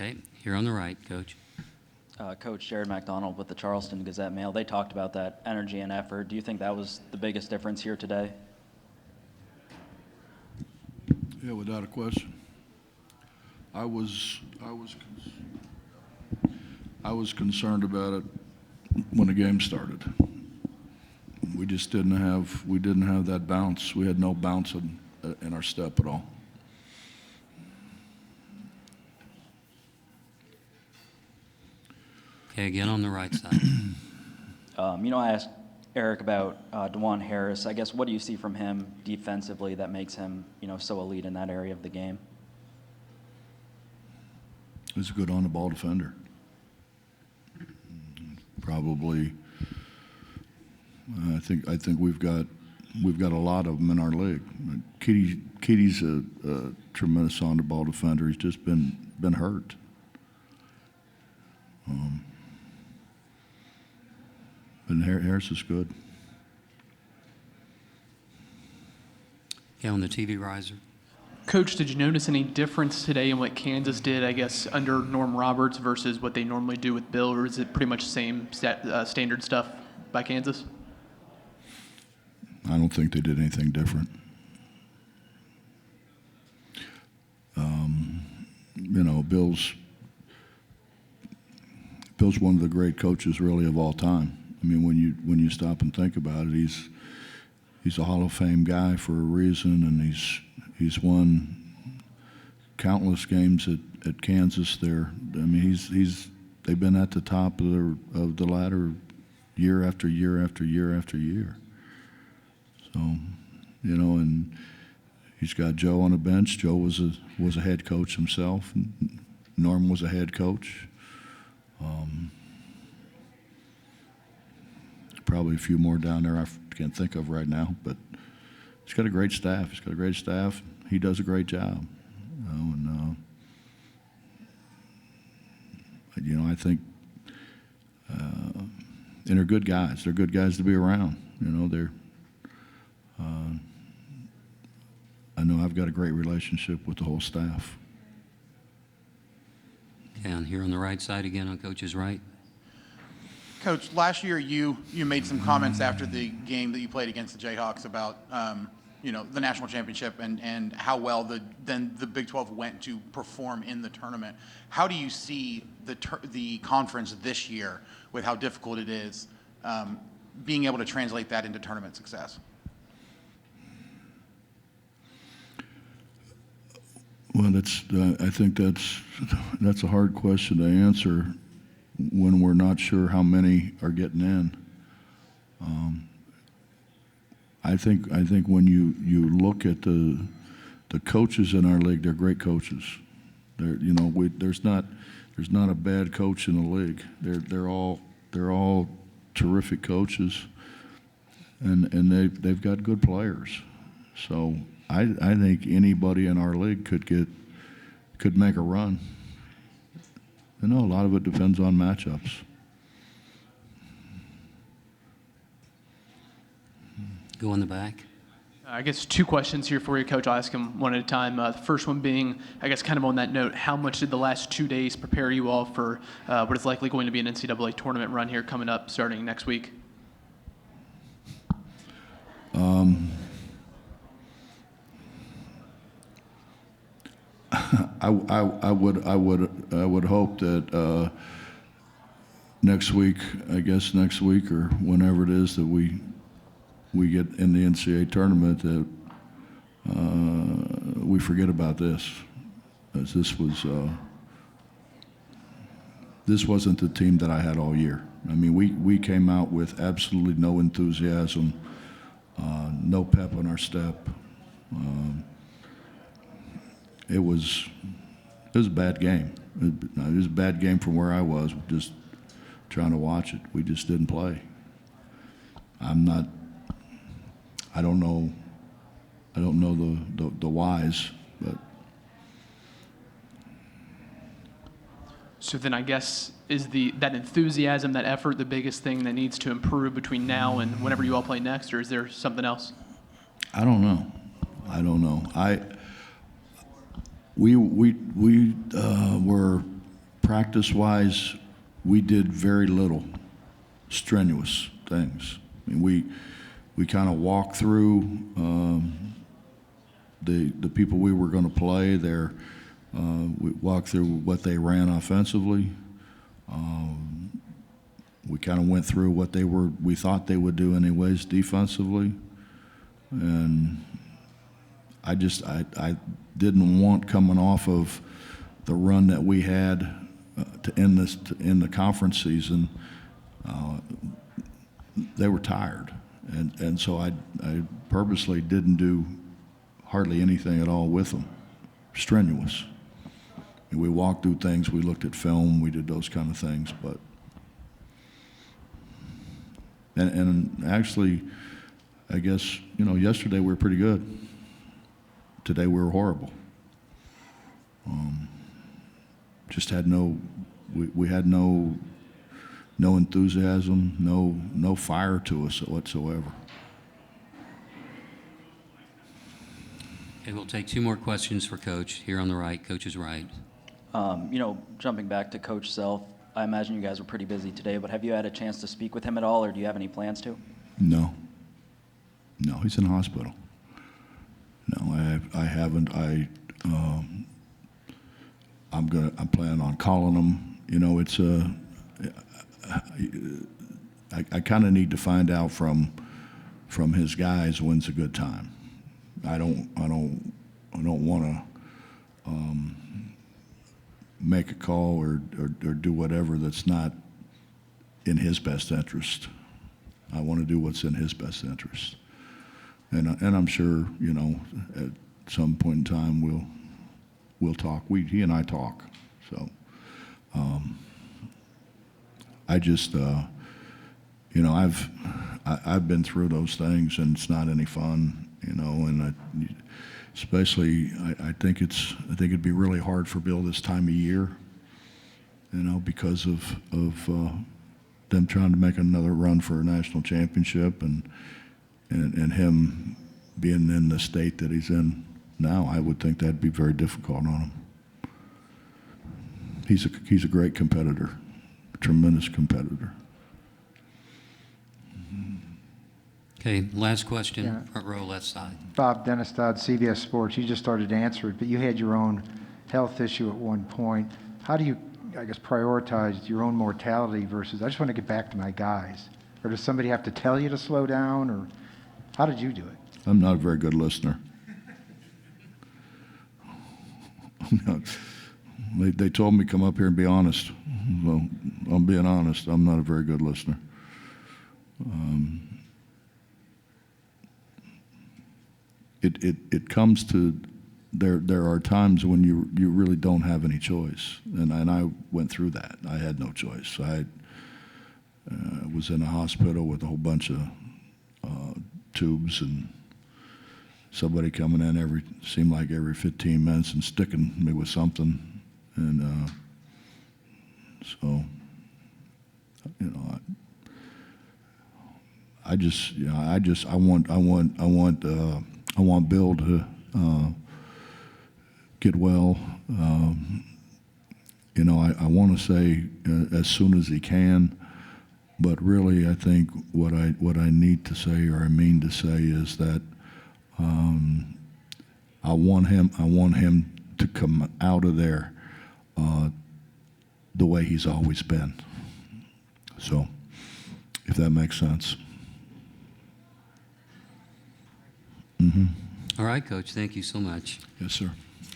Okay, here on the right, Coach. Coach Jared McDonald with the Charleston Gazette-Mail. They talked about that energy and effort. Do you think that was the biggest difference here today? Yeah, without a question. I was concerned about it when the game started. We just didn't have that bounce. We had no bounce in our step at all. Okay, again on the right side. I asked Eric about DeJuan Harris. I guess what do you see from him defensively that makes him, so elite in that area of the game? He's a good on-the-ball defender. Probably, I think we've got a lot of them in our league. Kitty's a tremendous on-the-ball defender. He's just been hurt. And Harris is good. Yeah, on the TV riser. Coach, did you notice any difference today in what Kansas did, I guess, under Norm Roberts versus what they normally do with Bill, or is it pretty much the same standard stuff by Kansas? I don't think they did anything different. Bill's one of the great coaches, really, of all time. I mean, when you stop and think about it, he's a Hall of Fame guy for a reason, and he's won countless games at Kansas. There, I mean, they've been at the top of the ladder year after year after year after year. So, and he's got Joe on the bench. Joe was a head coach himself. Norm was a head coach. Probably a few more down there I can't think of right now, but he's got a great staff. He does a great job. I think, and they're good guys. They're good guys to be around. I know I've got a great relationship with the whole staff. Okay, and here on the right side again on Coach's right. Coach, last year you made some comments after the game that you played against the Jayhawks about the national championship and how well the Big 12 went to perform in the tournament. How do you see the conference this year with how difficult it is, being able to translate that into tournament success? Well, I think that's a hard question to answer when we're not sure how many are getting in. I think when you look at the coaches in our league, they're great coaches. There's not a bad coach in the league. They're all terrific coaches, and they've got good players. So I think anybody in our league could make a run. A lot of it depends on matchups. Go in the back. I guess two questions here for you, Coach. I'll ask them one at a time. The first one being, I guess, kind of on that note, how much did the last 2 days prepare you all for what is likely going to be an NCAA tournament run here coming up starting next week? I would hope that next week or whenever it is that we get in the NCAA tournament, that we forget about this, as this wasn't the team that I had all year. I mean, we came out with absolutely no enthusiasm, no pep in our step. It was a bad game. It was a bad game from where I was, just trying to watch it. We just didn't play. I don't know the whys, but. So then I guess is that enthusiasm, that effort, the biggest thing that needs to improve between now and whenever you all play next, or is there something else? I don't know. We were practice-wise, we did very little strenuous things. I mean, we kind of walked through the people we were going to play. We walked through what they ran offensively. We kind of went through what we thought they would do anyways defensively, and I didn't want, coming off of the run that we had to end the conference season. They were tired, and so I purposely didn't do hardly anything at all with them, strenuous. We walked through things, we looked at film, we did those kind of things, but and actually, I guess, yesterday we were pretty good. Today we were horrible. Just had we had no enthusiasm, no fire to us whatsoever. Okay, we'll take 2 more questions for Coach. Here on the right, Coach's right. Jumping back to Coach Self, I imagine you guys were pretty busy today, but have you had a chance to speak with him at all, or do you have any plans to? No, he's in the hospital. No, I haven't. I'm planning on calling him. It's I kind of need to find out from his guys when's a good time. I don't want to make a call or do whatever that's not in his best interest. I want to do what's in his best interest, and I'm sure at some point in time we'll talk. He and I talk. So I just I've been through those things, and it's not any fun, and especially I think it'd be really hard for Bill this time of year, because of them trying to make another run for a national championship, and him being in the state that he's in now. I would think that'd be very difficult on him. He's a great competitor, a tremendous competitor. Okay, last question, Yeah. front row, left side. Bob Denistad, CBS Sports. You just started to answer it, but you had your own health issue at one point. How do you, prioritize your own mortality versus, I just want to get back to my guys? Or does somebody have to tell you to slow down, or how did you do it? I'm not a very good listener. They told me come up here and be honest. Well, I'm being honest. I'm not a very good listener. It comes to there are times when you really don't have any choice, and I went through that. I had no choice. I was in a hospital with a whole bunch of tubes, and somebody coming in seemed like every 15 minutes and sticking me with something, and so I want Bill to get well. I want to say as soon as he can, but really I think what I need to say, or I mean to say, is that I want him to come out of there the way he's always been. So, if that makes sense. All right, Coach, thank you so much. Yes, sir.